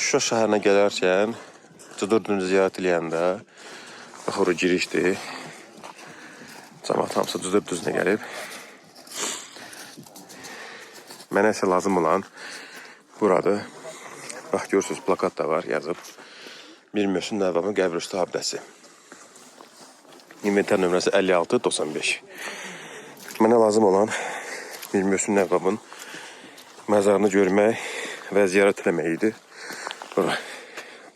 Şuşa şəhərinə gələrkən Cıdır-Dünü ziyarət eləyəndə bax, ora girişdir. Cəmaət hamısı Cıdır-Düzünə gəlib. Mənə isə lazım olan buradır. Bax, görürsünüz, plakat da var, yazıb. Mir Möhsün Nəvvabın qəbrüstü abidəsi. İnventar nömrəsi 5695. Mənə lazım olan Mir Möhsün Nəvvabın məzarını görmək və ziyarət eləmək idi. Bura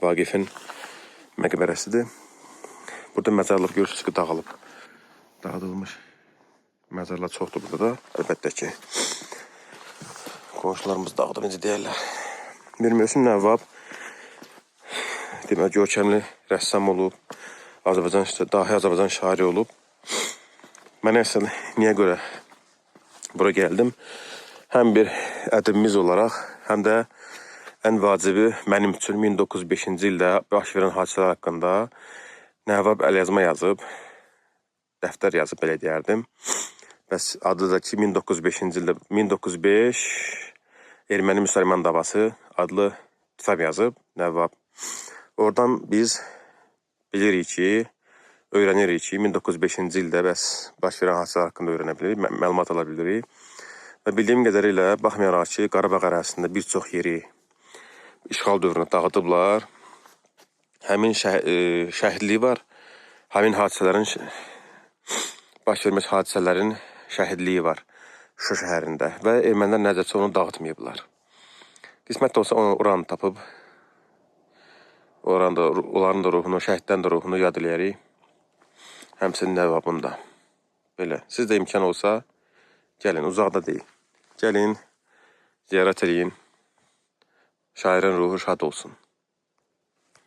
Vaqifin məqbərəsidir. Burada məzarlar görürsünüz ki, dağılıb. Dağıdılmış məzarlar çoxdur burada da. Əlbəttə ki, qonşularımız dağıdıb, necə deyərlər. Mir Möhsün Nəvvab demək, görkəmli rəssam olub. Dahi Azərbaycan şairi olub. Mən əsl niyə görə bura gəldim? Həm bir ədəbimiz olaraq, həm də ən vacibi mənim üçün 1905-ci ildə baş verən hadisələr haqqında Nəvvab əlyazma yazıb, dəftər yazıb, belə deyərdim. Bəs adı da ki, 1905-ci ildə 1905 Erməni-Müsəlman davası adlı kitab yazıb Nəvvab. Oradan biz bilirik ki, öyrənirik ki, 1905-ci ildə bəs baş verən hadisələr haqqında öyrənə bilirik, məlumat ala bilirik. Və bildiyim qədərilə, baxmayaraq ki, Qarabağ ərazisində bir çox yeri işğal dövründə dağıdıblar. Həmin şəhidliyi var, həmin hadisələrin, baş vermiş hadisələrin şəhidliyi var Şuşa şəhərində və ermənilər nəzərçə onu dağıtmayıblar. Qismət olsa oranı tapıb, onların da ruhunu, şəhidlərin də ruhunu yad eləyərik. Həmçinin Nəvvabın da. Belə, siz də imkan olsa, gəlin, uzaqda deyil. Gəlin, ziyarət eləyin. Şairin ruhu şad olsun.